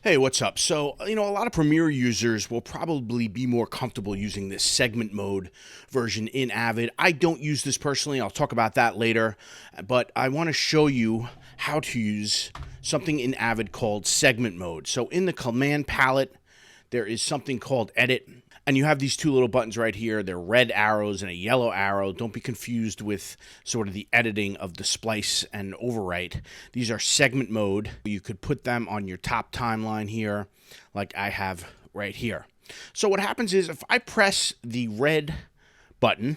Hey, what's up? So, a lot of Premiere users will probably be more comfortable using this segment mode version in Avid. I don't use this personally. I'll talk about that later. But I want to show you how to use something in Avid called segment mode. So, in the command palette, there is something called edit. And you have these two little buttons right here. They're red arrows and a yellow arrow. Don't be confused with sort of the editing of the splice and overwrite. These are segment mode. You could put them on your top timeline here, like I have right here. So what happens is if I press the red button,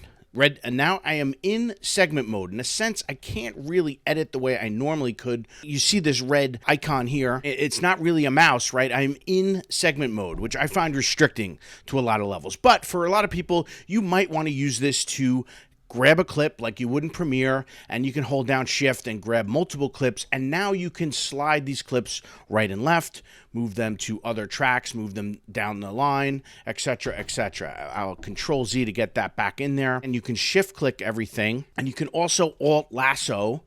and now I am in segment mode. In a sense, I can't really edit the way I normally could. You see this red icon here. It's not really a mouse, right? I'm in segment mode, which I find restricting to a lot of levels. But for a lot of people, you might want to use this to grab a clip like you would in Premiere, and you can hold down Shift and grab multiple clips, and now you can slide these clips right and left, move them to other tracks, move them down the line, etc., etc. I'll Control Z to get that back in there, and you can Shift click everything, and you can also Alt lasso.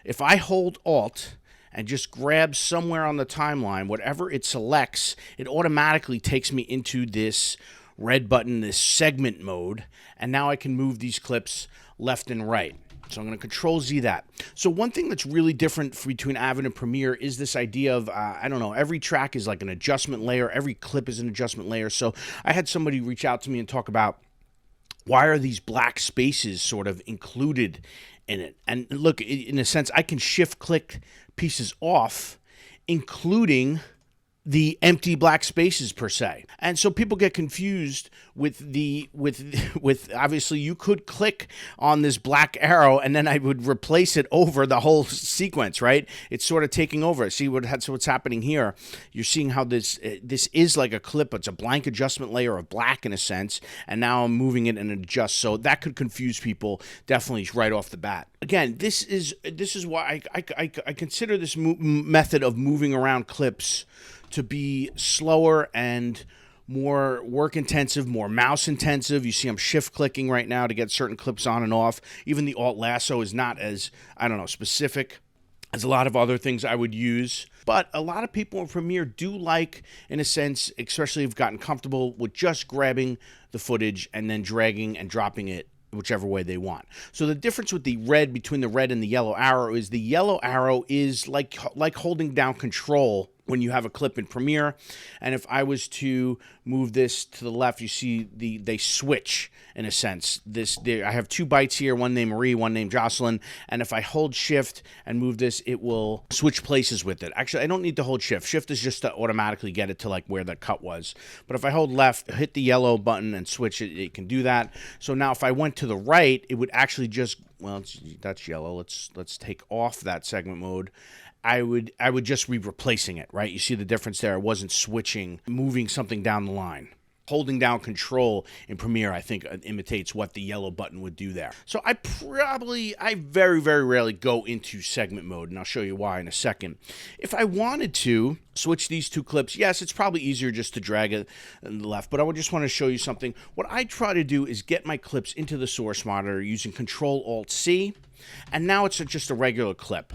If I hold Alt and just grab somewhere on the timeline, whatever it selects, it automatically takes me into this red button, this segment mode, and now I can move these clips left and right. So I'm going to Control Z that. So one thing that's really different between Avid and Premiere is this idea of, every track is like an adjustment layer. Every clip is an adjustment layer. So I had somebody reach out to me and talk about, why are these black spaces sort of included in it? And look, in a sense, I can shift click pieces off, including the empty black spaces per se. And so people get confused with obviously you could click on this black arrow and then I would replace it over the whole sequence, right? It's sort of taking over. See what's happening here. You're seeing how this is like a clip. It's a blank adjustment layer of black in a sense, and now I'm moving it and adjust. So that could confuse people definitely right off the bat. Again, this is why I consider this method of moving around clips to be slower and more work intensive, more mouse intensive. You see I'm shift clicking right now to get certain clips on and off. Even the Alt lasso is not as, specific as a lot of other things I would use. But a lot of people in Premiere do like, in a sense, especially if you've gotten comfortable with just grabbing the footage and then dragging and dropping it whichever way they want. So the difference with between the red and the yellow arrow is the yellow arrow is like holding down Control when you have a clip in Premiere. And if I was to move this to the left, you see they switch in a sense. I have two bytes here, one named Marie, one named Jocelyn, and if I hold Shift and move this, it will switch places with it. Actually, I don't need to hold Shift. Shift is just to automatically get it to like where the cut was. But if I hold left, hit the yellow button and switch it, it can do that. So now if I went to the right, it would actually just, that's yellow. Let's take off that segment mode. I would just be replacing it, right? You see the difference there. I wasn't switching, moving something down the line. Holding down Control in Premiere, I think, imitates what the yellow button would do there. So I very, very rarely go into segment mode, and I'll show you why in a second. If I wanted to switch these two clips, yes, it's probably easier just to drag it on the left, but I just want to show you something. What I try to do is get my clips into the source monitor using Control-Alt-C, and now it's just a regular clip.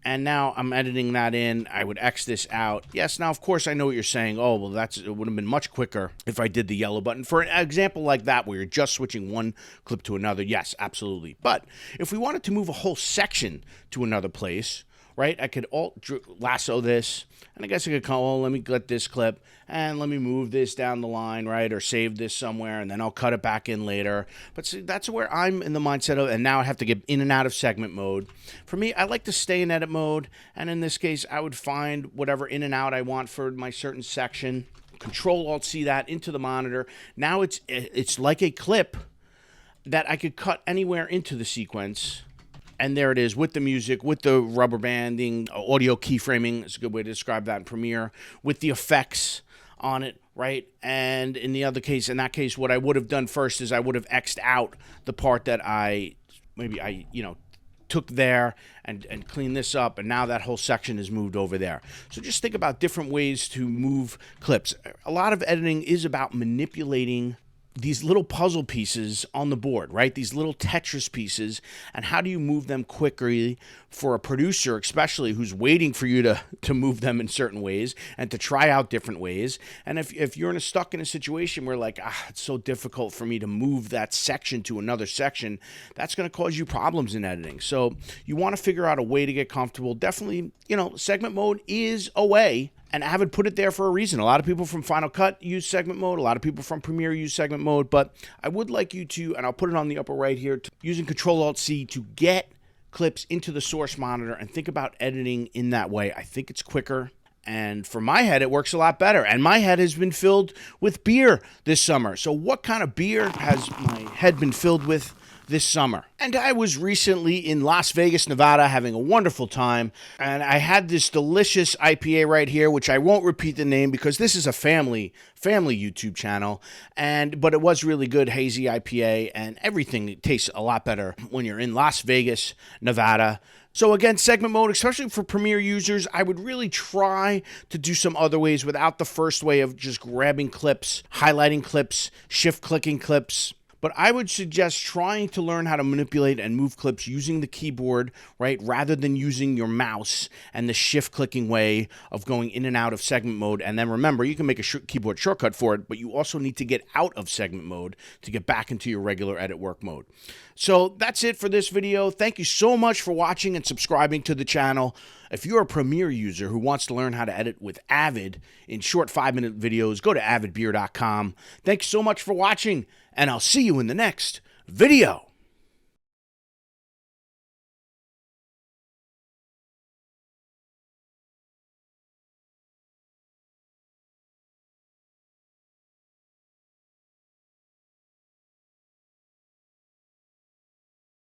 And now I'm editing that in. I would X this out. Yes, now, of course, I know what you're saying. Oh, well, it would have been much quicker if I did the yellow button. For an example like that, where you're just switching one clip to another, yes, absolutely. But if we wanted to move a whole section to another place, right, I could Alt lasso this, and I guess I could call, let me get this clip, and let me move this down the line, right, or save this somewhere, and then I'll cut it back in later. But see, that's where I'm in the mindset of, and now I have to get in and out of segment mode. For me, I like to stay in edit mode, and in this case, I would find whatever in and out I want for my certain section, Control-Alt-C that into the monitor. Now it's like a clip that I could cut anywhere into the sequence. And there it is with the music, with the rubber banding, audio keyframing. It's a good way to describe that in Premiere, with the effects on it, right? And in that case, what I would have done first is I would have X'd out the part that I took there and cleaned this up, and now that whole section is moved over there. So just think about different ways to move clips. A lot of editing is about manipulating these little puzzle pieces on the board, right? These little Tetris pieces, and how do you move them quickly for a producer, especially who's waiting for you to move them in certain ways and to try out different ways. And if you're stuck in a situation where like, it's so difficult for me to move that section to another section, that's going to cause you problems in editing. So you want to figure out a way to get comfortable. Definitely, segment mode is a way. And Avid put it there for a reason. A lot of people from Final Cut use segment mode. A lot of people from Premiere use segment mode. But I would like you to, and I'll put it on the upper right here, using Control-Alt-C to get clips into the source monitor and think about editing in that way. I think it's quicker. And for my head, it works a lot better. And my head has been filled with beer this summer. So what kind of beer has my head been filled with this summer? And I was recently in Las Vegas, Nevada, having a wonderful time, and I had this delicious IPA right here, which I won't repeat the name because this is a family YouTube channel, but it was really good, hazy IPA, and everything tastes a lot better when you're in Las Vegas, Nevada. So again, segment mode, especially for Premiere users, I would really try to do some other ways without the first way of just grabbing clips, highlighting clips, shift-clicking clips. But I would suggest trying to learn how to manipulate and move clips using the keyboard, right, rather than using your mouse and the shift-clicking way of going in and out of segment mode. And then remember, you can make a keyboard shortcut for it, but you also need to get out of segment mode to get back into your regular edit work mode. So that's it for this video. Thank you so much for watching and subscribing to the channel. If you're a Premiere user who wants to learn how to edit with Avid in short 5-minute videos, go to avidbeer.com. Thanks so much for watching, and I'll see you in the next video.